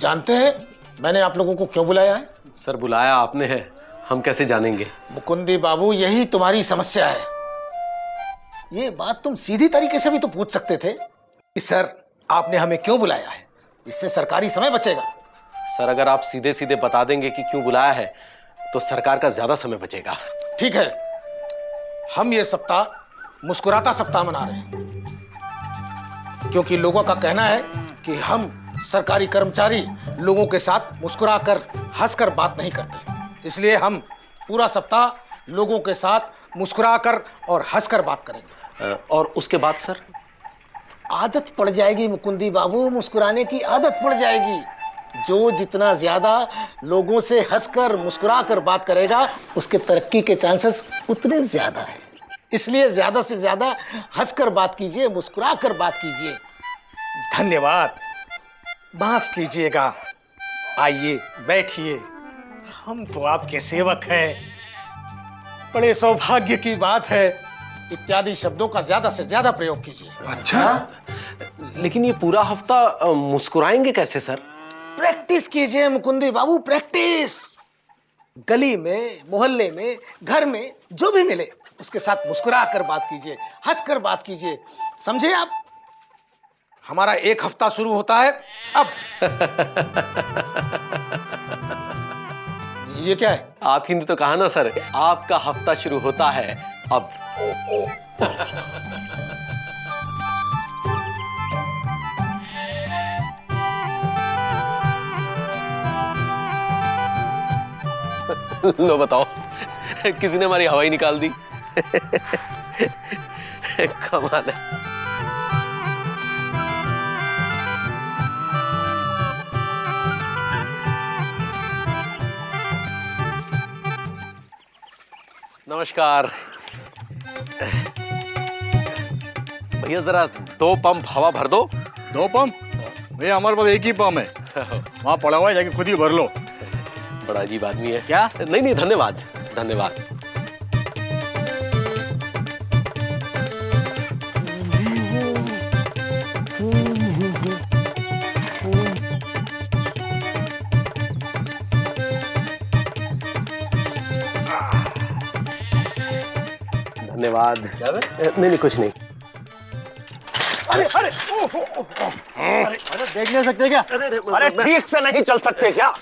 जानते हैं मैंने आप लोगों को क्यों बुलाया है? सर बुलाया आपने है, हम कैसे जानेंगे? मुकुंदी बाबू, यही तुम्हारी समस्या है। ये बात तुम सीधी तरीके से भी तो पूछ सकते थे कि सर आपने हमें क्यों बुलाया है, इससे सरकारी समय बचेगा। सर अगर आप सीधे सीधे बता देंगे कि क्यों बुलाया है तो सरकार का ज्यादा समय बचेगा। ठीक है, हम ये सप्ताह मुस्कुराता सप्ताह मना रहे हैं, क्योंकि लोगों का कहना है कि हम सरकारी कर्मचारी लोगों के साथ मुस्कुराकर हंसकर बात नहीं करते। इसलिए हम पूरा सप्ताह लोगों के साथ मुस्कुराकर और हंसकर बात करेंगे। और उसके बाद सर? आदत पड़ जाएगी मुकुंदी बाबू, मुस्कुराने की आदत पड़ जाएगी। जो जितना ज्यादा लोगों से हंसकर मुस्कुराकर बात करेगा उसके तरक्की के चांसेस उतने ज्यादा हैं। इसलिए ज्यादा से ज्यादा हंसकर बात कीजिए, मुस्कुराकर बात कीजिए। धन्यवाद, माफ कीजिएगा। आइए बैठिए, हम तो आपके सेवक हैं। बड़े सौभाग्य की बात है। इत्यादि शब्दों का ज्यादा से ज्यादा प्रयोग कीजिए। अच्छा, लेकिन ये पूरा हफ्ता मुस्कुराएंगे कैसे सर? प्रैक्टिस कीजिए मुकुंदी बाबू, प्रैक्टिस। गली में, मोहल्ले में, घर में जो भी मिले उसके साथ मुस्कुरा कर बात कीजिए, हंसकर बात कीजिए। समझे आप? हमारा एक हफ्ता शुरू होता है अब। ये क्या है? आप ही ने तो कहा ना सर, आपका हफ्ता शुरू होता है अब। लो बताओ, किसी ने हमारी हवाई निकाल दी। कमाल है। नमस्कार भैया, जरा 2 पंप हवा भर दो। 2 पंप? भैया हमारे पास एक ही पंप है, वहां पड़ा हुआ है, जाके खुद ही भर लो। बड़ा अजीब आदमी है। क्या? नहीं नहीं, धन्यवाद धन्यवाद। धन्यवाद। नहीं नहीं, कुछ नहीं। अरे अरे देख नहीं सकते क्या? अरे ठीक से नहीं चल सकते क्या?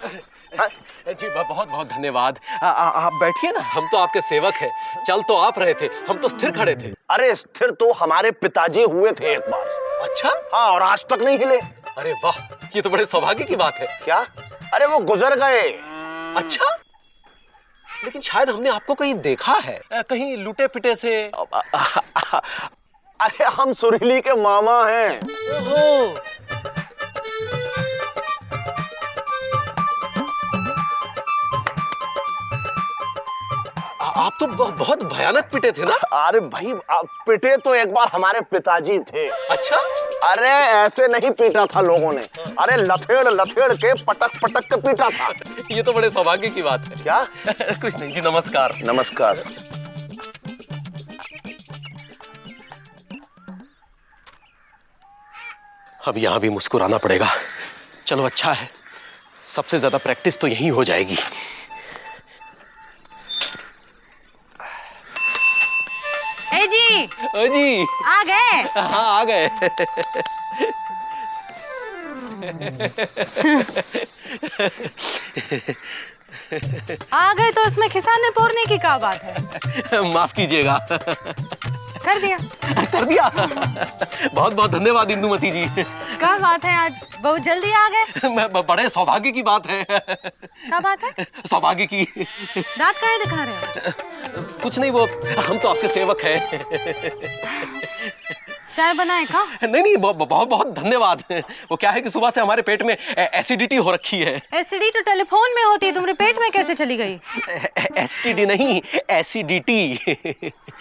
जी बहुत बहुत धन्यवाद। आप बैठिए ना, हम तो आपके सेवक हैं। चल तो आप रहे थे, हम तो स्थिर खड़े थे। अरे स्थिर तो हमारे पिताजी हुए थे एक बार। अच्छा? हाँ, और आज तक नहीं हिले। अरे वाह, ये तो बड़े सौभाग्य की बात है। क्या? अरे वो गुजर गए। अच्छा, लेकिन शायद हमने आपको कहीं देखा है, कहीं लुटे पिटे से। अरे हम सुरीली के मामा हैं। ओहो। आप तो बहुत भयानक पिटे थे ना? अरे भाई, पिटे तो एक बार हमारे पिताजी थे। अच्छा? अरे ऐसे नहीं पीटा था लोगों ने, अरे लथेड़ लथेड़ के पटक पटक के पीटा था। ये तो बड़े सौभाग्य की बात है। क्या? कुछ नहीं जी, नमस्कार। नमस्कार। अब यहां भी मुस्कुराना पड़ेगा। चलो अच्छा है, सबसे ज्यादा प्रैक्टिस तो यहीं हो जाएगी। ए जी, ओ जी, आ गए? हाँ आ गए। आ गए तो इसमें खिसाने पोरने की क्या बात है? माफ कीजिएगा। कर दिया? कर दिया। बहुत बहुत धन्यवाद इंदुमती जी। क्या बात है, आज बहुत जल्दी आ गए? बड़े सौभाग्य की बात है। क्या बात है? सौभाग्य की। दांत काहे दिखा रहे हो? कुछ नहीं, वो हम तो आपके सेवक हैं। चाय बनाए का? नहीं नहीं, बहुत बहुत धन्यवाद। वो क्या है कि सुबह से हमारे पेट में एसिडिटी हो रखी है। एसिडिटी तो टेलीफोन में होती है, तुम्हारे पेट में कैसे चली गई? एसटीडी नहीं, एसिडिटी।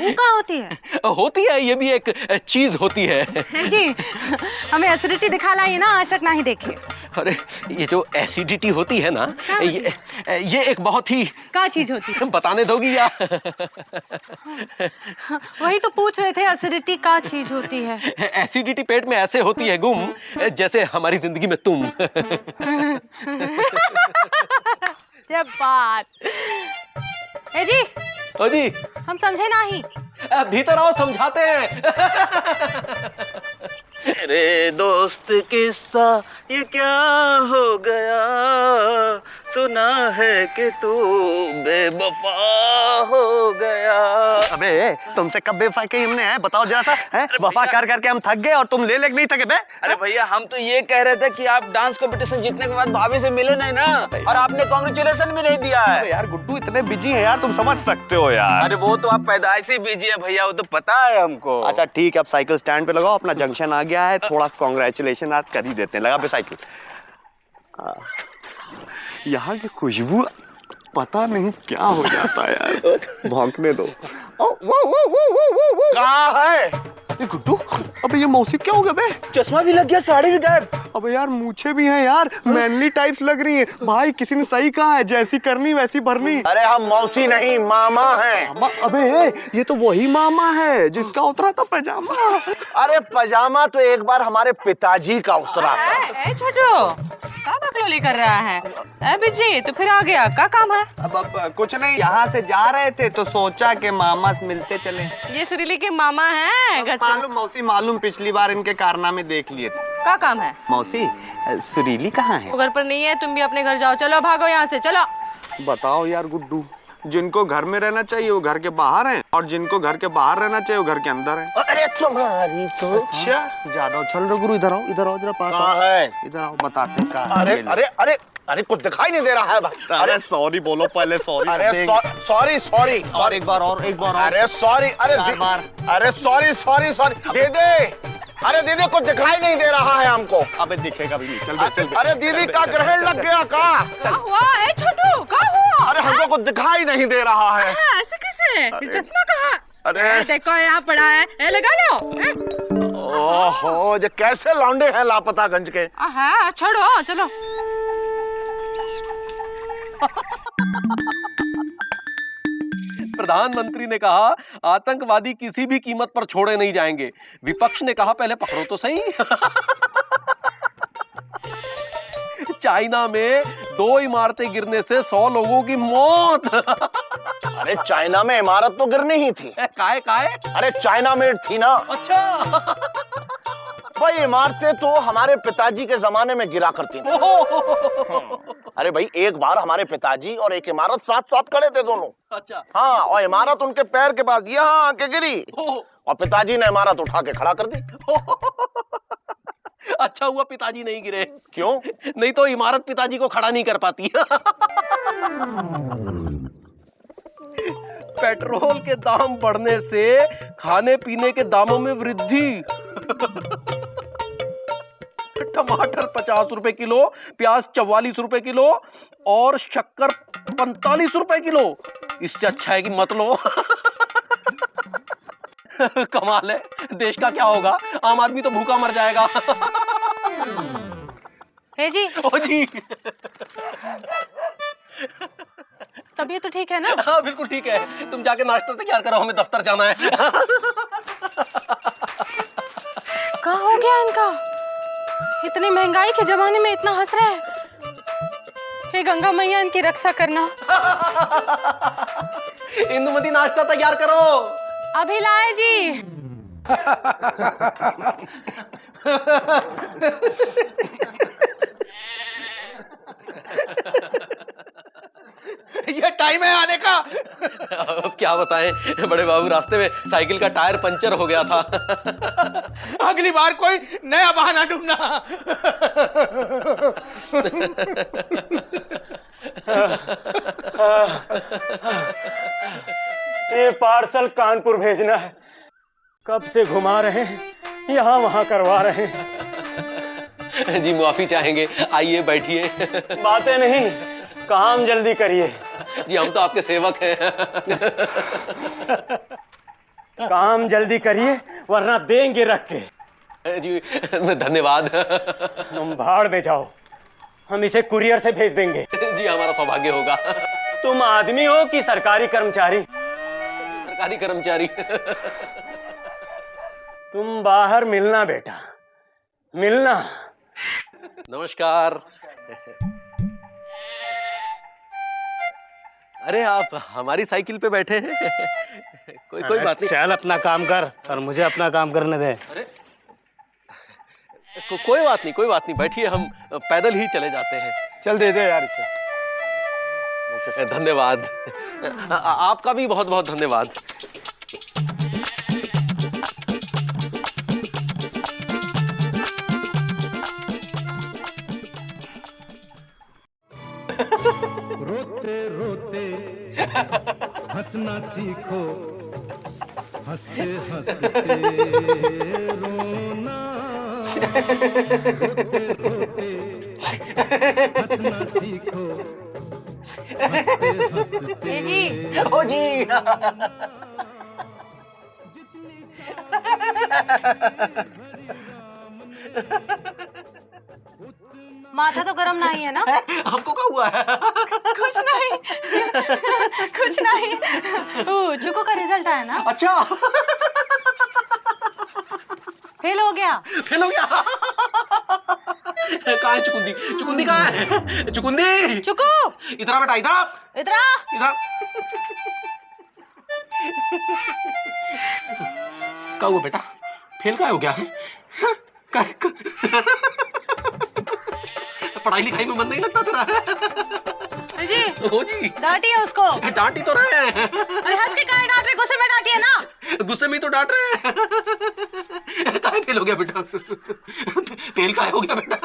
वो क्या होती है? होती है, ये भी एक चीज होती है। जी, हमें एसिडिटी दिखा लाई ना, आज तक नहीं देखी। अरे ये जो एसिडिटी होती है ना, ये एक बहुत ही क्या चीज होती है? बताने दोगी या? वही तो पूछ रहे थे, एसिडिटी क्या चीज होती होती है? एसिडिटी पेट में ऐसे होती है गुम, जैसे हमारी जिंदगी में तुम। ये बात। ए जी, ओ जी, हम समझे नहीं। भीतर आओ, समझाते हैं। अरे दोस्त किस्सा ये क्या हो गया, सुना है कि तू बेवफा हो गया। अबे तुमसे कब बेवफा के हमने है, बताओ जरा सा है? वफा कर करके हम थक गए और तुम ले नहीं थके बे। अरे भैया हम तो ये कह रहे थे कि आप डांस कंपटीशन जीतने के बाद भाभी से मिले नहीं ना, और आपने कांग्रेचुलेशन भी नहीं दिया है। यार गुड्डू इतने बिजी है यार, तुम समझ सकते हो यार। अरे वो तो आप पैदाइश से बिजी है भैया, वो तो पता है हमको। अच्छा ठीक है, अब साइकिल स्टैंड पे लगाओ, अपना जंक्शन आ गया है, थोड़ा कांग्रेचुलेशन आज कर ही देते हैं। लगा पे साइकिल। यहाँ की खुशबू पता नहीं क्या हो जाता है यार। भौंकने दो। कहाँ है ये गुड्डू? अबे ये मौसी क्या हो गया बे? चश्मा भी लग गया, साड़ी भी गायब। अबे यार मूछें भी हैं यार, मैनली टाइप्स लग रही हैं। भाई किसी ने सही कहा है, जैसी करनी वैसी भरनी। अरे हम मौसी नहीं मामा हैं। अबे ये तो वही मामा है जिसका उतरा था पजामा। अरे पजामा तो एक बार हमारे पिताजी का उतरा था। ए छोटू, क्या बकलोली कर रहा है? ए बिजी, तो फिर आ गया, क्या काम है? अब कुछ नहीं, यहाँ से जा रहे थे तो सोचा कि मामा से मिलते चले। ये सुरीली के मामा हैं। मालूम मौसी, मालूम पिछली बार इनके कारनामे देख लिए थे। क्या काम है? मौसी सुरीली कहाँ है? वो घर पर नहीं है, तुम भी अपने घर जाओ। चलो भागो यहाँ से, चलो। बताओ यार गुड्डू, जिनको घर में रहना चाहिए वो घर के बाहर हैं, और जिनको घर के बाहर रहना चाहिए वो घर के अंदर हैं। अरे तुम्हारी तो ज्यादा उछल रहे गुरु, इधर आओ जरा पास। कहाँ है? इधर आओ, बताते कहाँ। अरे अरे अरे अरे कुछ दिखाई नहीं दे रहा है। अरे सॉरी बोलो पहले, सॉरी। अरे सॉरी सॉरी और एक बार और अरे सॉरी, अरे अरे सॉरी सॉरी सॉरी दे दे। अरे दीदी कुछ दिखाई नहीं दे रहा है हमको। अबे दिखेगा भी नहीं, चल। अरे दीदी का ग्रहण लग गया का? क्या हुआ? ए छोटू, क्या हुआ? अरे हमको कुछ दिखाई नहीं दे रहा है। ऐसे कैसे? चश्मा कहाँ? अरे देखो यहाँ पड़ा है, लगा लो। ओहो, ये कैसे लौंडे हैं लापतागंज के। हाँ छोड़ो, चलो। प्रधानमंत्री ने कहा आतंकवादी किसी भी कीमत पर छोड़े नहीं जाएंगे। विपक्ष ने कहा पहले पकड़ो तो सही। चाइना में 2 इमारतें गिरने से 100 लोगों की मौत। अरे चाइना में इमारत तो गिरनी ही थी। काहे? अरे चाइना मेड थी ना। अच्छा। भाई इमारतें तो हमारे पिताजी के जमाने में गिरा करती थी। अरे भाई एक बार हमारे पिताजी और एक इमारत साथ साथ खड़े थे दोनों। अच्छा। हाँ, और इमारत उनके पैर के पास यहाँ आके गिरी और पिताजी ने इमारत उठा के खड़ा कर दी। अच्छा हुआ पिताजी नहीं गिरे। क्यों? नहीं तो इमारत पिताजी को खड़ा नहीं कर पाती। पेट्रोल के दाम बढ़ने से खाने पीने के दामों में वृद्धि। टमाटर 50 रुपए किलो, प्याज 44 रुपए किलो और शक्कर 45 रुपए किलो। इससे अच्छा है कि मत लो। कमाल है, देश का क्या होगा? आम आदमी तो भूखा मर जाएगा। हे जी, ओ जी। तबीयत तो ठीक है ना? हाँ बिल्कुल ठीक है। तुम जाके नाश्ता तैयार करो, हमें दफ्तर जाना है। क्या हो गया इनका? इतनी महंगाई के जमाने में इतना हंस रहे हैं। हे गंगा मैया इनकी रक्षा करना। इंदुमती नाश्ता तैयार करो। अभी लाए जी। ये टाइम है आने का। अब क्या बताएं बड़े बाबू, रास्ते में साइकिल का टायर पंचर हो गया था। अगली बार कोई नया बहाना ढूंढना। ये पार्सल कानपुर भेजना है। कब से घुमा रहे हैं, यहाँ वहाँ करवा रहे हैं। जी माफी चाहेंगे, आइए बैठिए। बातें नहीं, काम जल्दी करिए। जी हम तो आपके सेवक हैं। काम जल्दी करिए वरना देंगे रख के। जी धन्यवाद। तुम भाड़ में जाओ, हम इसे कुरियर से भेज देंगे। जी हमारा सौभाग्य होगा। तुम आदमी हो कि सरकारी कर्मचारी? सरकारी कर्मचारी। तुम बाहर मिलना बेटा, मिलना। नमस्कार। अरे आप हमारी साइकिल पे बैठे हैं? कोई बात नहीं। चल अपना काम कर और मुझे अपना काम करने दे। अरे कोई बात नहीं, बैठिए, हम पैदल ही चले जाते हैं। चल दे दे यार इसे। धन्यवाद। आपका भी बहुत बहुत धन्यवाद। रोते रोते हंसना सीखो, हंसते हंसते रोना। रोते रोते हंसना सीखो, हंसते हंसते। जी ओ जी माथा तो गरम नहीं है ना? हमको क्या हुआ है? कुछ नहीं कुछ नहीं। चुकू का रिजल्ट आया ना? अच्छा, फेल हो गया। फेल हो गया। कहाँ है चुकुंदी? चुकुंदी कहाँ है? चुकुंदी, चुकू इधर आ बेटा, इधर आ, इधर आ। इधर आ। क्या हुआ बेटा? फेल क्या हो गया है? हाँ? पढ़ाई लिखाई में मन नहीं लगता तेरा? जी ओ जी, डांटिए उसको। डांटी तो रहे हैं। अरे हंस के काहे डांट रहे? गुस्से में डांटिए ना। गुस्से में ही तो डांट रहे हैं। काहे फेल हो गया बेटा? फेल काहे हो गया बेटा?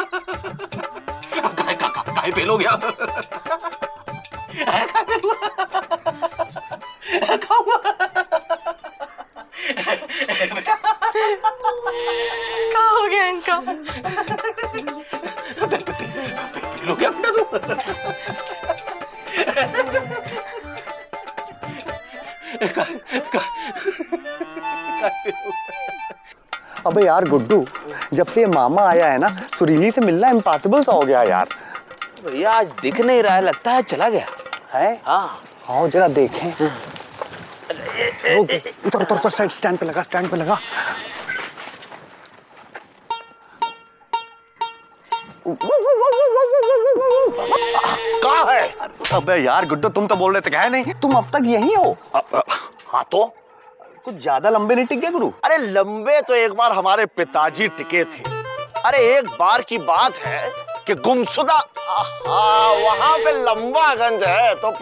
काहे फेल हो गया? काहे फेल हुआ? क्या हुआ? क्या हो गया इनका? फेल हो गया बेटा तू? अबे यार गुड्डू, जब से ये मामा आया है ना, सुरीली से मिलना इम्पॉसिबल सा हो गया यार। भैया आज दिख नहीं रहा है, लगता है चला गया है। हाँ आओ जरा देखें। उतर उतर उतर, स्टैंड पे लगा, स्टैंड पे लगा। कहाँ है? अबे यार गुड्डू, तुम तो बोल रहे थे क्या है नहीं, तुम अब तक यही हो। हाँ तो कुछ ज्यादा लंबे नहीं टिक गए गुरु? अरे लंबे तो एक बार हमारे पिताजी टिके थे। अरे एक बार की बात है कि गुमशुदा वहां पे लंबागंज है तो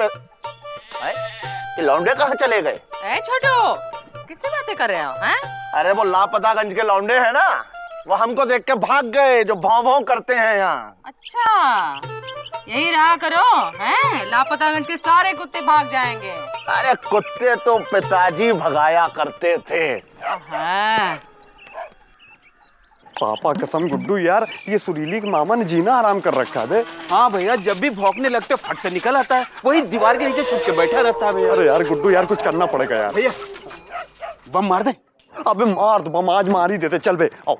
ये लौंडे कहाँ चले गए? ए छोटू, किससे बातें कर रहे हो? हैं? अरे वो लापतागंज के लौंडे हैं ना, वो हमको देख के भाग गए, जो भौं भौं करते हैं यहाँ। अच्छा, यही रहा करो, हैं? लापतागंज के सारे कुत्ते भाग जाएंगे। अरे कुत्ते तो पिताजी भगाया करते थे। हाँ। पापा कसम गुड्डू यार, ये सुरीली के मामा ने जीना आराम कर रखा है। हाँ भैया, जब भी भौंकने लगते फट से निकल आता है, वही दीवार के नीचे छुप के बैठा रहता है भैया। अरे यार गुड्डू यार, कुछ करना पड़ेगा यार। भैया बम मार दे। अबे मार दो बम, आज मार ही देते। चल बे, आओ।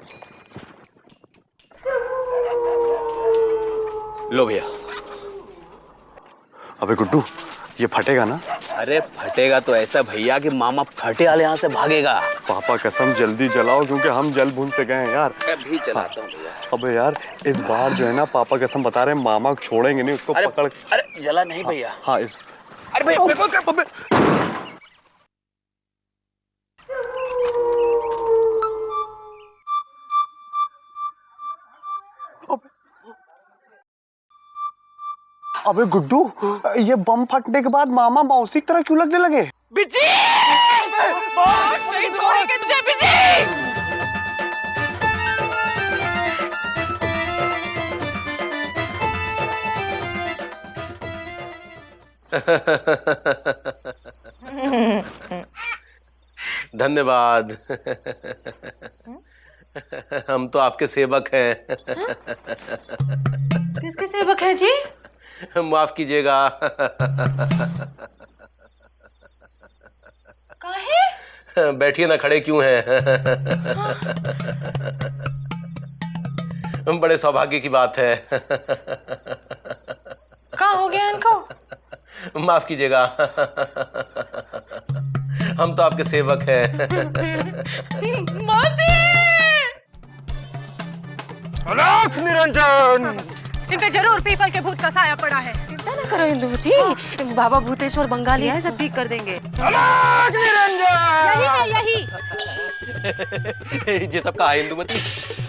लो भैया। अबे गुड्डू, ये फटेगा ना? अरे फटेगा तो ऐसा भैया कि मामा फटे वाले यहाँ से भागेगा। पापा कसम जल्दी जलाओ, क्योंकि हम जल भून से गए हैं यार। अभी चलाता हूँ भैया। अबे यार इस बार जो है ना, पापा कसम बता रहे हैं, मामा को छोड़ेंगे नहीं, उसको अरे पकड़। अरे जला नहीं भैया। हाँ इस। अरे भैया अबे गुड्डू, ये बम फटने के बाद मामा मौसी की तरह क्यों लगने लगे? बिजी! नहीं छोड़ेंगे तुझे बिजी! धन्यवाद। हम तो आपके सेवक हैं। किसके सेवक है जी? माफ कीजिएगा। काहे? बैठिए ना, खड़े क्यों हैं? बड़े सौभाग्य की बात है। क्या हो गया इनको? माफ कीजिएगा। हम तो आपके सेवक हैं। मौसी! अलोक निरंजन! इन पे जरूर पीपल के भूत का साया पड़ा है। चिंता न करो इंदुमती, बाबा भूतेश्वर बंगाली है, सब ठीक कर देंगे। अलोक निरंजन! यही है, यही। ये सबका है इंदुमती।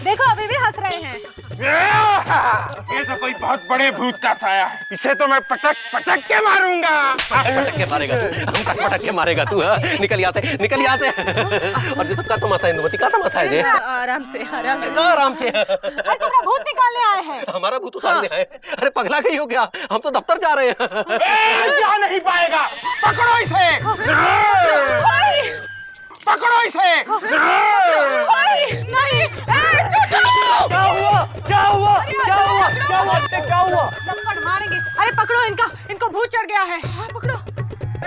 देखो अभी भी हंस रहे हैं। ये तो कोई बहुत बड़े भूत का साया है, इसे तो मैं पटक पटक के मारूंगा। पटक के मारेगा तू, हम पटक के मारेगा तू। हाँ? निकल यहाँ से, निकल यहाँ से। और ये सबका तमाशा इंदुमती, का तमाशा है ये? आराम से, आराम से। आराम से। अरे तुमने भूत निकालने आए हैं। हमारा भूत उतारने आए? अरे पगला गई हो क्या? हम तो दफ्तर जा रहे हैं। जा नहीं पाएगा, पकड़ो इसे, पकड़ो इसे। नहीं, क्या हुआ? क्या हुआ? क्या हुआ? क्या हुआ? क्या हुआ? थप्पड़ मारेंगे। अरे पकड़ो इनको भूत चढ़ गया है। हाँ, पकड़ो।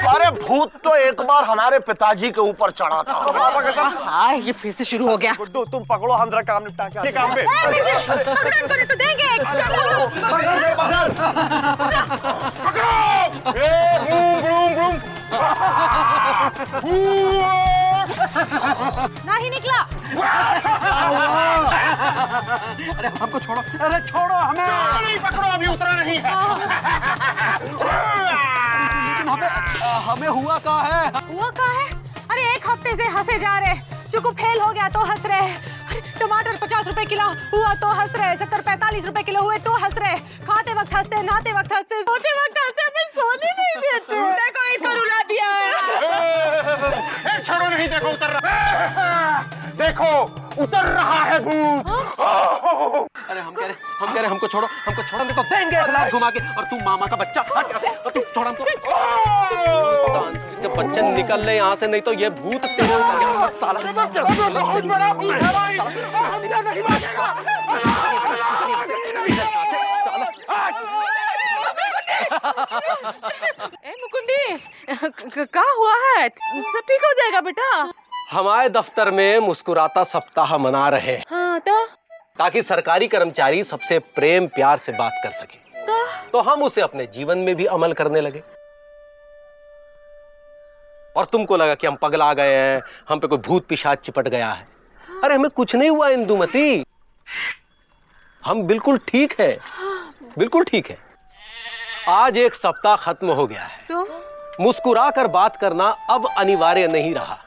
अरे भूत तो एक बार हमारे पिताजी के ऊपर चढ़ा था। पापा के साथ। हाँ, ये फिर से शुरू हो गया। गुड्डू तुम पकड़ो, हम जरा काम निपटा के काम पे। पकड़ो इनको, नहीं तो देंगे। चलो। नहीं निकला। अरे हमको छोड़ो, अरे छोड़ो हमें। नहीं पकड़ो, अभी उतरा नहीं है। लेकिन हमें हुआ क्या है? हुआ क्या है? अरे एक हफ्ते से हंसे जा रहे, चुकू फेल हो गया तो हंस रहे। अरे टमाटर 50 रुपए किलो हुआ तो हंस रहे, 70-45 रुपए किलो हुए तो हंस रहे। खाते वक्त हंसते, नहाते वक्त हंसते, सोते वक्त हंसते, हमें सोने नहीं देते। देखो इसको रुला दिया है। छोड़ो नहीं, देखो उतर रहा, देखो उतर रहा है भूत। अरे हम कह रहे हमको छोड़ो, देखो देंगे 1 लाख घुमा के। और तू मामा का बच्चा, हट यहाँ से, और तू छोड़ हमको। बच्चे निकल ले यहाँ से, नहीं तो ये भूत तेरे ऊपर यहाँ पर साला। ए मुकुंदी, क्या हुआ है? सब ठीक हो जाएगा बेटा। हमारे दफ्तर में मुस्कुराता सप्ताह मना रहे हैं। हाँ ताकि सरकारी कर्मचारी सबसे प्रेम प्यार से बात कर सके। तो हम उसे अपने जीवन में भी अमल करने लगे। और तुमको लगा कि हम पगला गए हैं, हम पे कोई भूत पिशाच चिपट गया है। अरे हमें कुछ नहीं हुआ इंदुमती, हम बिल्कुल ठीक है, बिल्कुल ठीक है। आज 1 सप्ताह खत्म हो गया है, तो मुस्कुरा कर बात करना अब अनिवार्य नहीं रहा।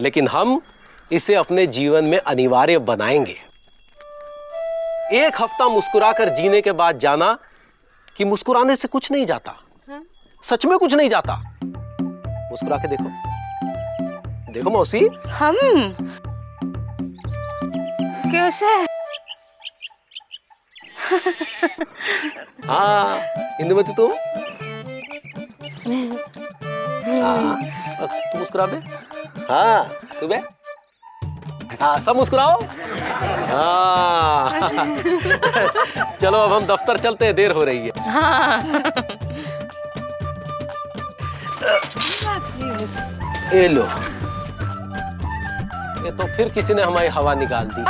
लेकिन हम इसे अपने जीवन में अनिवार्य बनाएंगे। 1 हफ्ता मुस्कुरा कर जीने के बाद जाना कि मुस्कुराने से कुछ नहीं जाता। सच में कुछ नहीं जाता। मुस्कुरा के देखो, देखो मौसी। हम कैसे? हाँ इंदुमती तुम, हाँ तू मुस्कुरा बे। हाँ तू बे, हाँ सब मुस्कुराओ। हाँ चलो अब हम दफ्तर चलते हैं, देर हो रही है। हाँ। ये लो, ये तो फिर किसी ने हमारी हवा निकाल दी।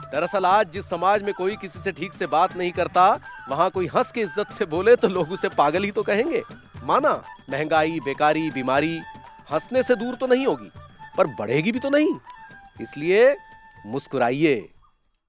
दरअसल आज जिस समाज में कोई किसी से ठीक से बात नहीं करता, वहां कोई हंस के इज्जत से बोले तो लोग उसे पागल ही तो कहेंगे। माना महंगाई, बेकारी, बीमारी हंसने से दूर तो नहीं होगी, पर बढ़ेगी भी तो नहीं। इसलिए मुस्कुराइए।